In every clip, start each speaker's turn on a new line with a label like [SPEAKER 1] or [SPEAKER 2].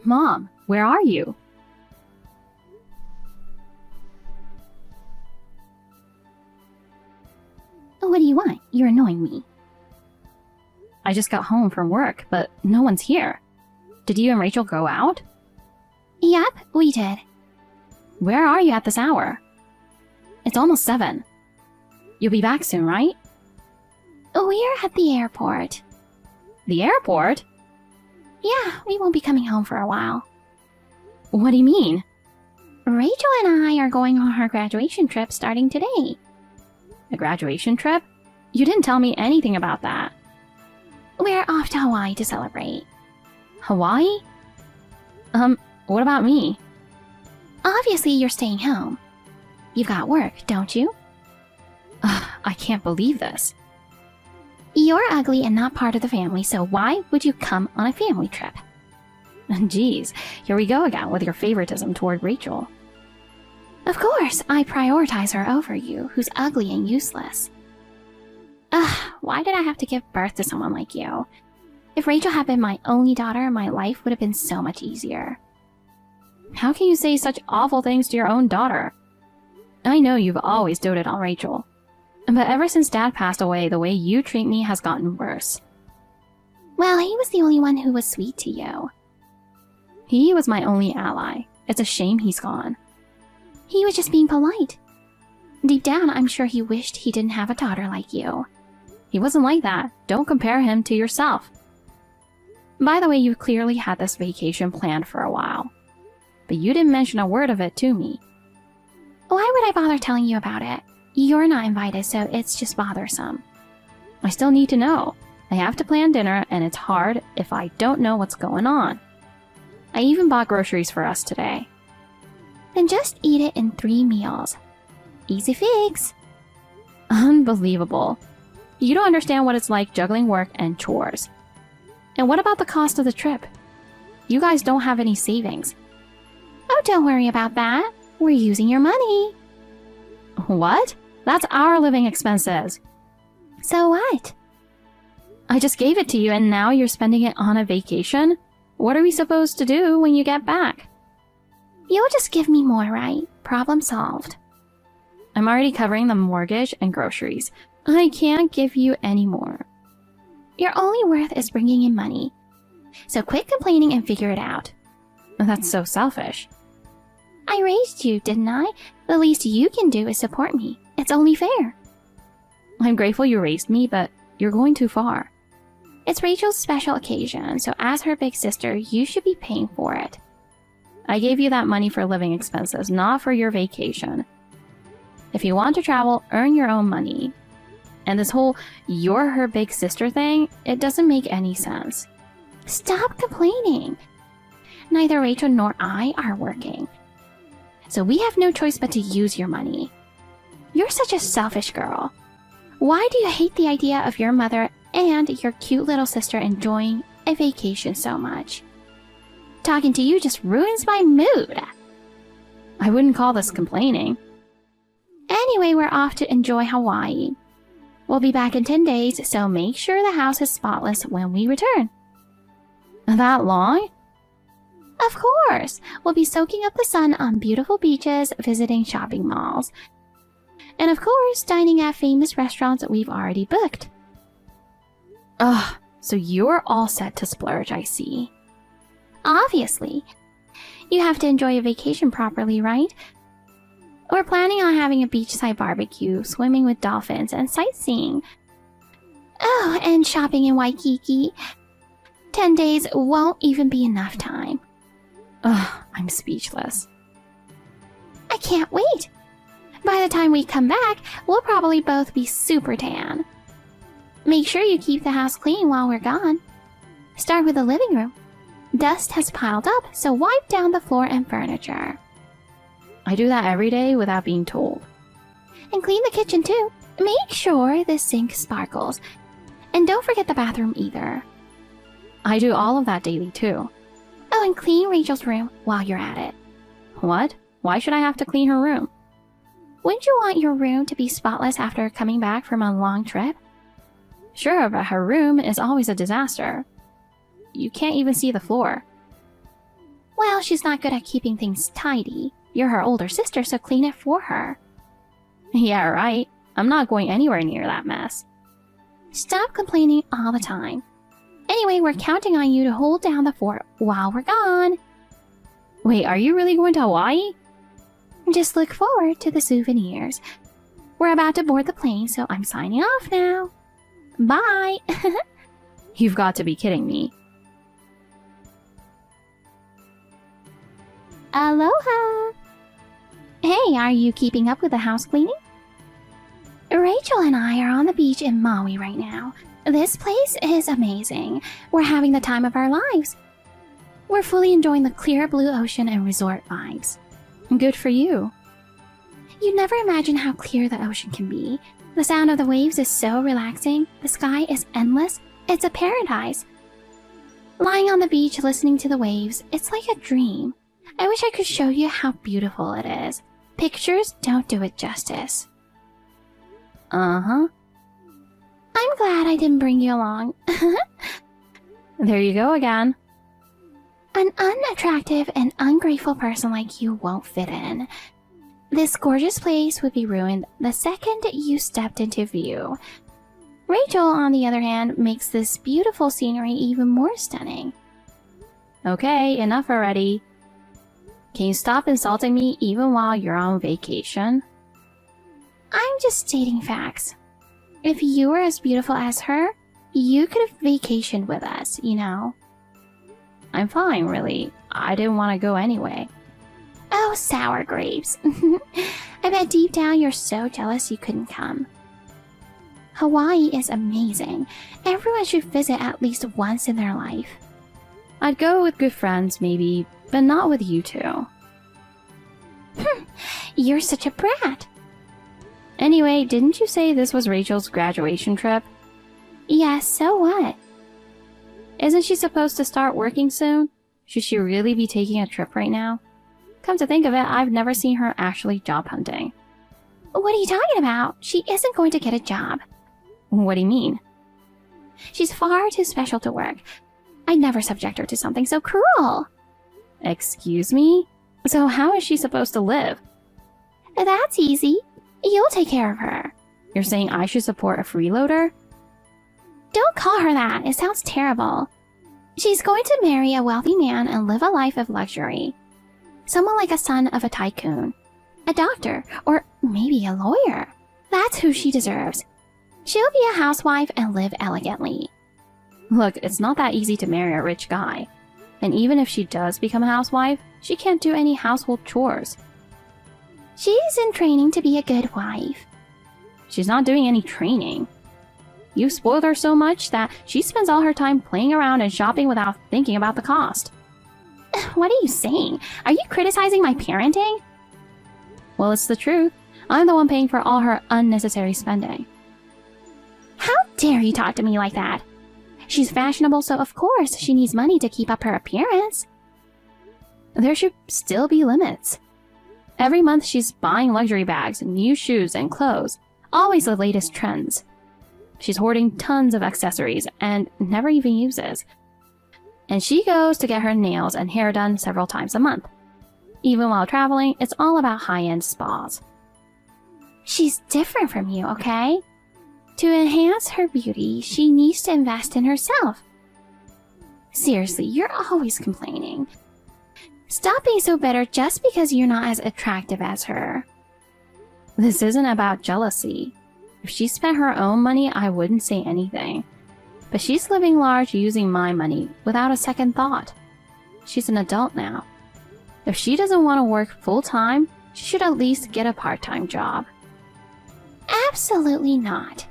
[SPEAKER 1] Mom, where are you?
[SPEAKER 2] What do you want? You're annoying me.
[SPEAKER 1] I just got home from work, but no one's here. Did you and Rachel go out?
[SPEAKER 2] Yep, we did.
[SPEAKER 1] Where are you at this hour? It's almost 7. You'll be back soon, right?
[SPEAKER 2] We're at the airport.
[SPEAKER 1] The airport?
[SPEAKER 2] Yeah, we won't be coming home for a while.
[SPEAKER 1] What do you mean?
[SPEAKER 2] Rachel and I are going on our graduation trip starting today.
[SPEAKER 1] A graduation trip? You didn't tell me anything about that.
[SPEAKER 2] We're off to Hawaii to celebrate.
[SPEAKER 1] Hawaii? What about me?
[SPEAKER 2] Obviously, you're staying home. You've got work, don't you?
[SPEAKER 1] I can't believe this.
[SPEAKER 2] You're ugly and not part of the family, so why would you come on a family trip?
[SPEAKER 1] Geez, here we go again with your favoritism toward Rachel.
[SPEAKER 2] Of course, I prioritize her over you, who's ugly and useless. Why did I have to give birth to someone like you? If Rachel had been my only daughter, my life would have been so much easier.
[SPEAKER 1] How can you say such awful things to your own daughter? I know you've always doted on Rachel, but ever since Dad passed away, the way you treat me has gotten worse.
[SPEAKER 2] Well, he was the only one who was sweet to you.
[SPEAKER 1] He was my only ally. It's a shame he's gone.
[SPEAKER 2] He was just being polite. Deep down, I'm sure he wished he didn't have a daughter like you.
[SPEAKER 1] He wasn't like that. Don't compare him to yourself. By the way, you clearly had this vacation planned for a while, but you didn't mention a word of it to me.
[SPEAKER 2] Why would I bother telling you about it? You're not invited, so it's just bothersome.
[SPEAKER 1] I still need to know. I have to plan dinner, and it's hard if I don't know what's going on. I even bought groceries for us today.
[SPEAKER 2] Then just eat it in 3 meals. Easy fix.
[SPEAKER 1] Unbelievable. You don't understand what it's like juggling work and chores. And what about the cost of the trip? You guys don't have any savings.
[SPEAKER 2] Oh, don't worry about that. We're using your money.
[SPEAKER 1] What? That's our living expenses.
[SPEAKER 2] So what?
[SPEAKER 1] I just gave it to you and now you're spending it on a vacation? What are we supposed to do when you get back?
[SPEAKER 2] You'll just give me more, right? Problem solved.
[SPEAKER 1] I'm already covering the mortgage and groceries. I can't give you any more.
[SPEAKER 2] Your only worth is bringing in money. So quit complaining and figure it out.
[SPEAKER 1] That's so selfish.
[SPEAKER 2] I raised you, didn't I? The least you can do is support me. It's only fair.
[SPEAKER 1] I'm grateful you raised me, but you're going too far.
[SPEAKER 2] It's Rachel's special occasion, so as her big sister, you should be paying for it.
[SPEAKER 1] I gave you that money for living expenses, not for your vacation. If you want to travel, earn your own money. And this whole you're her big sister thing, it doesn't make any sense.
[SPEAKER 2] Stop complaining. Neither Rachel nor I are working. So we have no choice but to use your money. You're such a selfish girl. Why do you hate the idea of your mother and your cute little sister enjoying a vacation so much? Talking to you just ruins my mood.
[SPEAKER 1] I wouldn't call this complaining.
[SPEAKER 2] Anyway, we're off to enjoy Hawaii. We'll be back in 10 days, so make sure the house is spotless when we return.
[SPEAKER 1] That long?
[SPEAKER 2] Of course! We'll be soaking up the sun on beautiful beaches, visiting shopping malls. And of course, dining at famous restaurants that we've already booked.
[SPEAKER 1] Ugh, so you're all set to splurge, I see.
[SPEAKER 2] Obviously. You have to enjoy a vacation properly, right? We're planning on having a beachside barbecue, swimming with dolphins, and sightseeing. Oh, and shopping in Waikiki. 10 days won't even be enough time.
[SPEAKER 1] Ugh, I'm speechless.
[SPEAKER 2] I can't wait. By the time we come back, we'll probably both be super tan. Make sure you keep the house clean while we're gone. Start with the living room. Dust has piled up, so wipe down the floor and furniture.
[SPEAKER 1] I do that every day without being told.
[SPEAKER 2] And clean the kitchen too. Make sure the sink sparkles. And don't forget the bathroom either.
[SPEAKER 1] I do all of that daily too.
[SPEAKER 2] Oh, and clean Rachel's room while you're at it.
[SPEAKER 1] What? Why should I have to clean her room?
[SPEAKER 2] Wouldn't you want your room to be spotless after coming back from a long trip?
[SPEAKER 1] Sure, but her room is always a disaster. You can't even see the floor.
[SPEAKER 2] Well, she's not good at keeping things tidy. You're her older sister, so clean it for her.
[SPEAKER 1] Yeah, right. I'm not going anywhere near that mess.
[SPEAKER 2] Stop complaining all the time. Anyway, we're counting on you to hold down the fort while we're gone.
[SPEAKER 1] Wait, are you really going to Hawaii?
[SPEAKER 2] Just look forward to the souvenirs. We're about to board the plane, so I'm signing off now. Bye!
[SPEAKER 1] You've got to be kidding me.
[SPEAKER 2] Aloha! Hey, are you keeping up with the house cleaning? Rachel and I are on the beach in Maui right now. This place is amazing. We're having the time of our lives. We're fully enjoying the clear blue ocean and resort vibes.
[SPEAKER 1] Good for you.
[SPEAKER 2] You'd never imagine how clear the ocean can be. The sound of the waves is so relaxing. The sky is endless. It's a paradise. Lying on the beach listening to the waves, it's like a dream. I wish I could show you how beautiful it is. Pictures don't do it justice.
[SPEAKER 1] Uh-huh.
[SPEAKER 2] I'm glad I didn't bring you along.
[SPEAKER 1] There you go again.
[SPEAKER 2] An unattractive and ungrateful person like you won't fit in. This gorgeous place would be ruined the second you stepped into view. Rachel, on the other hand, makes this beautiful scenery even more stunning.
[SPEAKER 1] Okay, enough already. Can you stop insulting me even while you're on vacation?
[SPEAKER 2] I'm just stating facts. If you were as beautiful as her, you could have vacationed with us, you know.
[SPEAKER 1] I'm fine, really. I didn't want to go anyway.
[SPEAKER 2] Oh, sour grapes. I bet deep down you're so jealous you couldn't come. Hawaii is amazing. Everyone should visit at least once in their life.
[SPEAKER 1] I'd go with good friends, maybe, but not with you two.
[SPEAKER 2] You're such a brat.
[SPEAKER 1] Anyway, didn't you say this was Rachel's graduation trip?
[SPEAKER 2] Yes, so what?
[SPEAKER 1] Isn't she supposed to start working soon? Should she really be taking a trip right now? Come to think of it, I've never seen her actually job hunting.
[SPEAKER 2] What are you talking about? She isn't going to get a job.
[SPEAKER 1] What do you mean?
[SPEAKER 2] She's far too special to work. I'd never subject her to something so cruel.
[SPEAKER 1] Excuse me? So how is she supposed to live?
[SPEAKER 2] That's easy. You'll take care of her.
[SPEAKER 1] You're saying I should support a freeloader?
[SPEAKER 2] Don't call her that. It sounds terrible. She's going to marry a wealthy man and live a life of luxury. Someone like a son of a tycoon, a doctor, or maybe a lawyer. That's who she deserves. She'll be a housewife and live elegantly.
[SPEAKER 1] Look, it's not that easy to marry a rich guy. And even if she does become a housewife, she can't do any household chores.
[SPEAKER 2] She's in training to be a good wife.
[SPEAKER 1] She's not doing any training. You spoiled her so much that she spends all her time playing around and shopping without thinking about the cost.
[SPEAKER 2] What are you saying? Are you criticizing my parenting?
[SPEAKER 1] Well, it's the truth. I'm the one paying for all her unnecessary spending.
[SPEAKER 2] How dare you talk to me like that? She's fashionable, so of course she needs money to keep up her appearance.
[SPEAKER 1] There should still be limits. Every month she's buying luxury bags, new shoes, and clothes. Always the latest trends. She's hoarding tons of accessories and never even uses. And she goes to get her nails and hair done several times a month. Even while traveling, it's all about high-end spas.
[SPEAKER 2] She's different from you, okay? To enhance her beauty, she needs to invest in herself. Seriously, you're always complaining. Stop being so bitter just because you're not as attractive as her.
[SPEAKER 1] This isn't about jealousy. If she spent her own money, I wouldn't say anything. But she's living large using my money without a second thought. She's an adult now. If she doesn't want to work full-time, she should at least get a part-time job.
[SPEAKER 2] Absolutely not.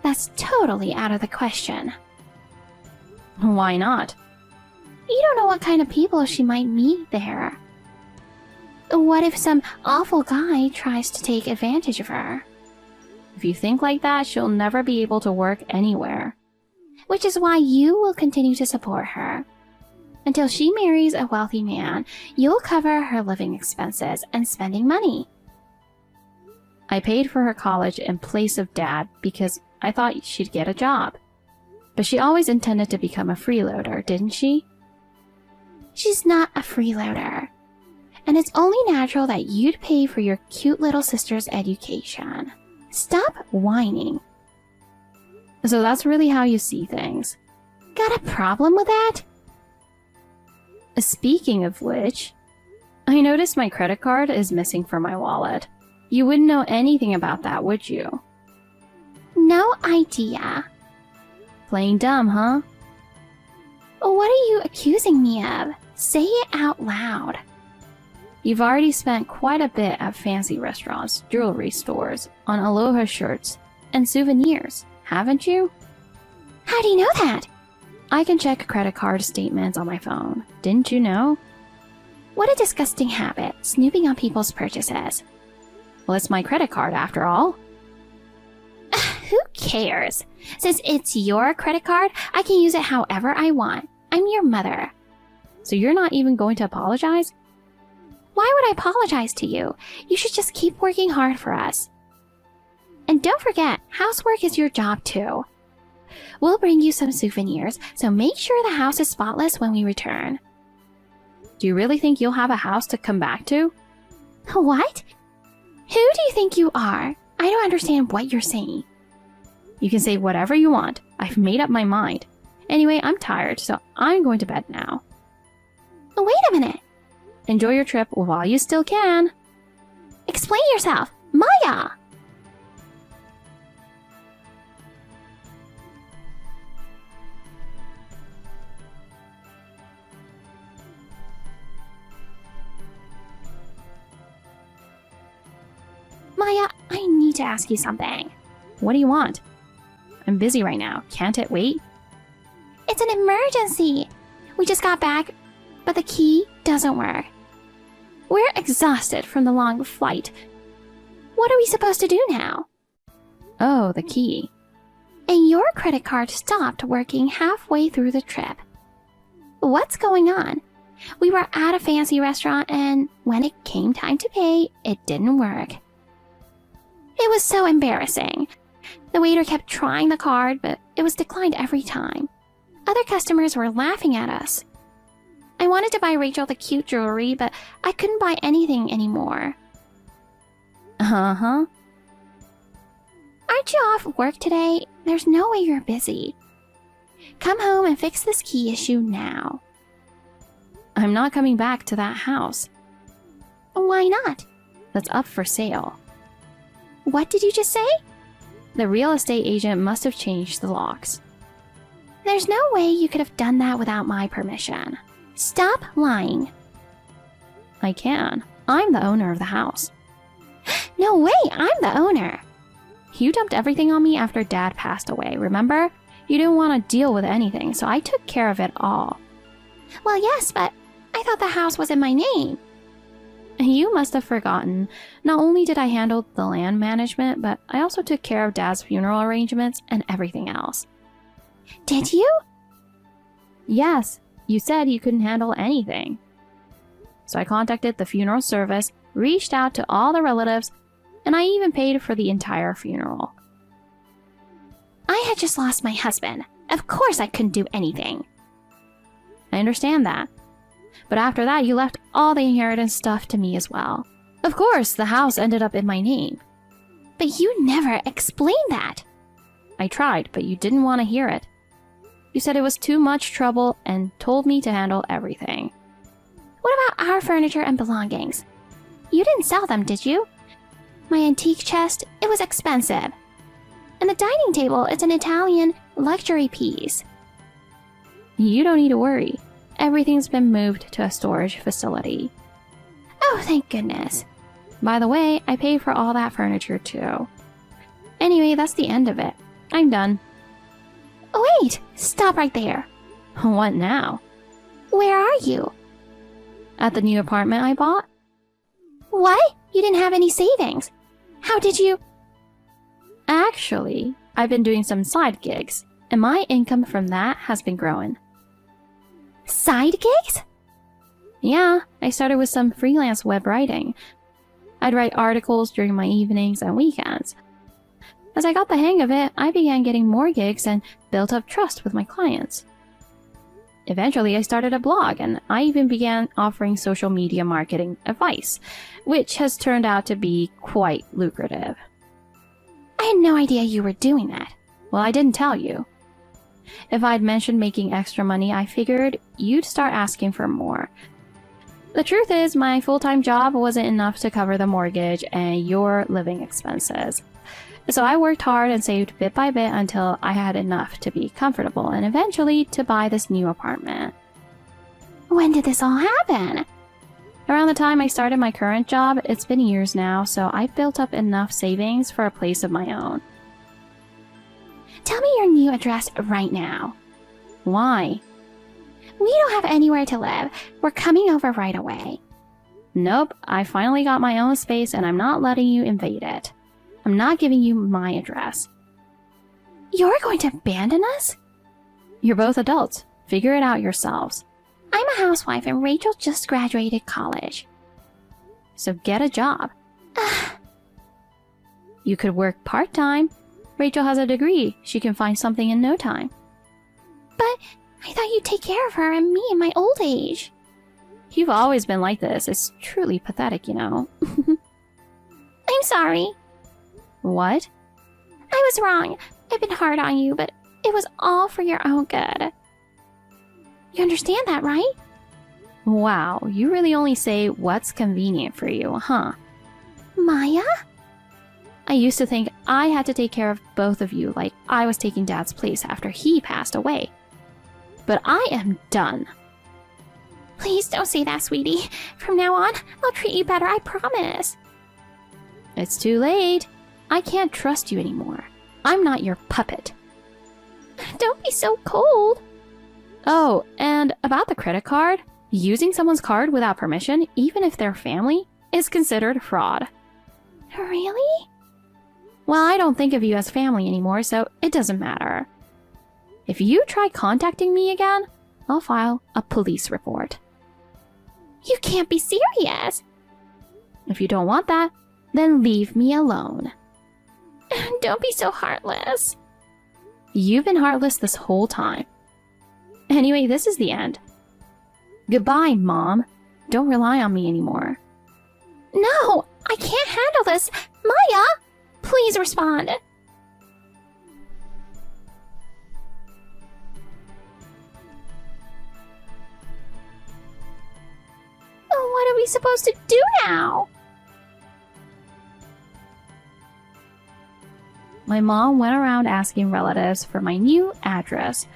[SPEAKER 2] That's totally out of the question.
[SPEAKER 1] Why not?
[SPEAKER 2] You don't know what kind of people she might meet there. What if some awful guy tries to take advantage of her?
[SPEAKER 1] If you think like that, she'll never be able to work anywhere.
[SPEAKER 2] Which is why you will continue to support her. Until she marries a wealthy man, you'll cover her living expenses and spending money.
[SPEAKER 1] I paid for her college in place of Dad because I thought she'd get a job. But she always intended to become a freeloader, didn't she?
[SPEAKER 2] She's not a freeloader. And it's only natural that you'd pay for your cute little sister's education. Stop whining.
[SPEAKER 1] So that's really how you see things.
[SPEAKER 2] Got a problem with that?
[SPEAKER 1] Speaking of which, I noticed my credit card is missing from my wallet. You wouldn't know anything about that, would you?
[SPEAKER 2] No idea.
[SPEAKER 1] Plain dumb, huh?
[SPEAKER 2] What are you accusing me of? Say it out loud.
[SPEAKER 1] You've already spent quite a bit at fancy restaurants, jewelry stores, on Aloha shirts, and souvenirs, haven't you?
[SPEAKER 2] How do you know that?
[SPEAKER 1] I can check credit card statements on my phone. Didn't you know?
[SPEAKER 2] What a disgusting habit, snooping on people's purchases.
[SPEAKER 1] Well, it's my credit card after all.
[SPEAKER 2] Who cares? Since it's your credit card, I can use it however I want. I'm your mother.
[SPEAKER 1] So you're not even going to apologize?
[SPEAKER 2] Why would I apologize to you? You should just keep working hard for us. And don't forget, housework is your job too. We'll bring you some souvenirs, so make sure the house is spotless when we return.
[SPEAKER 1] Do you really think you'll have a house to come back to?
[SPEAKER 2] What? Who do you think you are? I don't understand what you're saying.
[SPEAKER 1] You can say whatever you want. I've made up my mind. Anyway, I'm tired, so I'm going to bed now.
[SPEAKER 2] Wait a minute.
[SPEAKER 1] Enjoy your trip while you still can.
[SPEAKER 2] Explain yourself. Maya! Maya, I need to ask you something.
[SPEAKER 1] What do you want? I'm busy right now. Can't it wait?
[SPEAKER 2] It's an emergency. We just got back, but the key doesn't work. We're exhausted from the long flight. What are we supposed to do now?
[SPEAKER 1] Oh, the key.
[SPEAKER 2] And your credit card stopped working halfway through the trip. What's going on? We were at a fancy restaurant, and when it came time to pay, it didn't work. It was so embarrassing. The waiter kept trying the card, but it was declined every time. Other customers were laughing at us. I wanted to buy Rachel the cute jewelry, but I couldn't buy anything anymore.
[SPEAKER 1] Uh-huh.
[SPEAKER 2] Aren't you off work today? There's no way you're busy. Come home and fix this key issue now.
[SPEAKER 1] I'm not coming back to that house.
[SPEAKER 2] Why not?
[SPEAKER 1] That's up for sale.
[SPEAKER 2] What did you just say?
[SPEAKER 1] The real estate agent must have changed the locks.
[SPEAKER 2] There's no way you could have done that without my permission. Stop lying.
[SPEAKER 1] I can. I'm the owner of the house.
[SPEAKER 2] No way, I'm the owner.
[SPEAKER 1] You dumped everything on me after Dad passed away, remember? You didn't want to deal with anything, so I took care of it all.
[SPEAKER 2] Well, yes, but I thought the house was in my name.
[SPEAKER 1] You must have forgotten. Not only did I handle the land management, but I also took care of Dad's funeral arrangements and everything else.
[SPEAKER 2] Did you?
[SPEAKER 1] Yes, you said you couldn't handle anything. So I contacted the funeral service, reached out to all the relatives, and I even paid for the entire funeral.
[SPEAKER 2] I had just lost my husband. Of course I couldn't do anything.
[SPEAKER 1] I understand that. But after that, you left all the inheritance stuff to me as well. Of course, the house ended up in my name.
[SPEAKER 2] But you never explained that.
[SPEAKER 1] I tried, but you didn't want to hear it. You said it was too much trouble and told me to handle everything.
[SPEAKER 2] What about our furniture and belongings? You didn't sell them, did you? My antique chest, it was expensive. And the dining table is an Italian luxury piece.
[SPEAKER 1] You don't need to worry. Everything's been moved to a storage facility.
[SPEAKER 2] Oh, thank goodness.
[SPEAKER 1] By the way, I paid for all that furniture too. Anyway, that's the end of it. I'm done.
[SPEAKER 2] Wait! Stop right there.
[SPEAKER 1] What now?
[SPEAKER 2] Where are you?
[SPEAKER 1] At the new apartment I bought?
[SPEAKER 2] What? You didn't have any savings. How did you...
[SPEAKER 1] Actually, I've been doing some side gigs, and my income from that has been growing.
[SPEAKER 2] Side gigs?
[SPEAKER 1] Yeah, I started with some freelance web writing. I'd write articles during my evenings and weekends. As I got the hang of it, I began getting more gigs and built up trust with my clients. Eventually, I started a blog, and I even began offering social media marketing advice, which has turned out to be quite lucrative.
[SPEAKER 2] I had no idea you were doing that.
[SPEAKER 1] Well, I didn't tell you. If I'd mentioned making extra money, I figured you'd start asking for more. The truth is, my full-time job wasn't enough to cover the mortgage and your living expenses. So I worked hard and saved bit by bit until I had enough to be comfortable and eventually to buy this new apartment.
[SPEAKER 2] When did this all happen?
[SPEAKER 1] Around the time I started my current job, it's been years now, so I've built up enough savings for a place of my own.
[SPEAKER 2] Tell me your new address right now.
[SPEAKER 1] Why?
[SPEAKER 2] We don't have anywhere to live. We're coming over right away.
[SPEAKER 1] Nope, I finally got my own space and I'm not letting you invade it. I'm not giving you my address.
[SPEAKER 2] You're going to abandon us?
[SPEAKER 1] You're both adults. Figure it out yourselves.
[SPEAKER 2] I'm a housewife and Rachel just graduated college.
[SPEAKER 1] So get a job. You could work part-time. Rachel has a degree. She can find something in no time.
[SPEAKER 2] But I thought you'd take care of her and me in my old age.
[SPEAKER 1] You've always been like this. It's truly pathetic, you know.
[SPEAKER 2] I'm sorry.
[SPEAKER 1] What?
[SPEAKER 2] I was wrong. I've been hard on you, but it was all for your own good. You understand that, right?
[SPEAKER 1] Wow, you really only say what's convenient for you, huh?
[SPEAKER 2] Maya?
[SPEAKER 1] I used to think I had to take care of both of you like I was taking Dad's place after he passed away. But I am done.
[SPEAKER 2] Please don't say that, sweetie. From now on, I'll treat you better, I promise.
[SPEAKER 1] It's too late. I can't trust you anymore. I'm not your puppet.
[SPEAKER 2] Don't be so cold.
[SPEAKER 1] Oh, and about the credit card, using someone's card without permission, even if they're family, is considered fraud.
[SPEAKER 2] Really?
[SPEAKER 1] Well, I don't think of you as family anymore, so it doesn't matter. If you try contacting me again, I'll file a police report.
[SPEAKER 2] You can't be serious.
[SPEAKER 1] If you don't want that, then leave me alone.
[SPEAKER 2] Don't be so heartless.
[SPEAKER 1] You've been heartless this whole time. Anyway, this is the end. Goodbye, Mom. Don't rely on me anymore.
[SPEAKER 2] No, I can't handle this. Maya, please respond. What are we supposed to do now?
[SPEAKER 1] My mom went around asking relatives for my new address.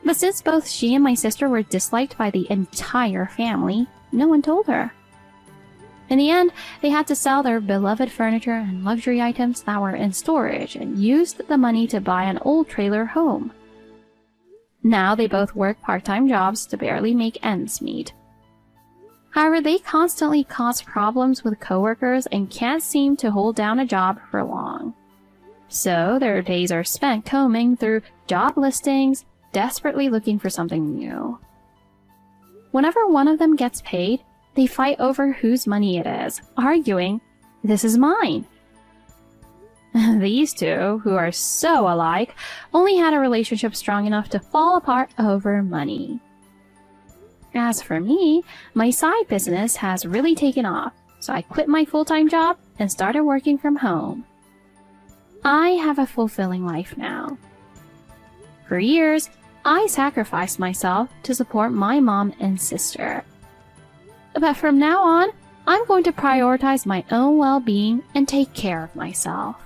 [SPEAKER 1] But since both she and my sister were disliked by the entire family, no one told her. In the end, they had to sell their beloved furniture and luxury items that were in storage and used the money to buy an old trailer home. Now they both work part-time jobs to barely make ends meet. However, they constantly cause problems with coworkers and can't seem to hold down a job for long. So their days are spent combing through job listings, desperately looking for something new. Whenever one of them gets paid, they fight over whose money it is, arguing, "This is mine." These two, who are so alike, only had a relationship strong enough to fall apart over money. As for me, my side business has really taken off, so I quit my full-time job and started working from home. I have a fulfilling life now. For years, I sacrificed myself to support my mom and sister. But from now on, I'm going to prioritize my own well-being and take care of myself.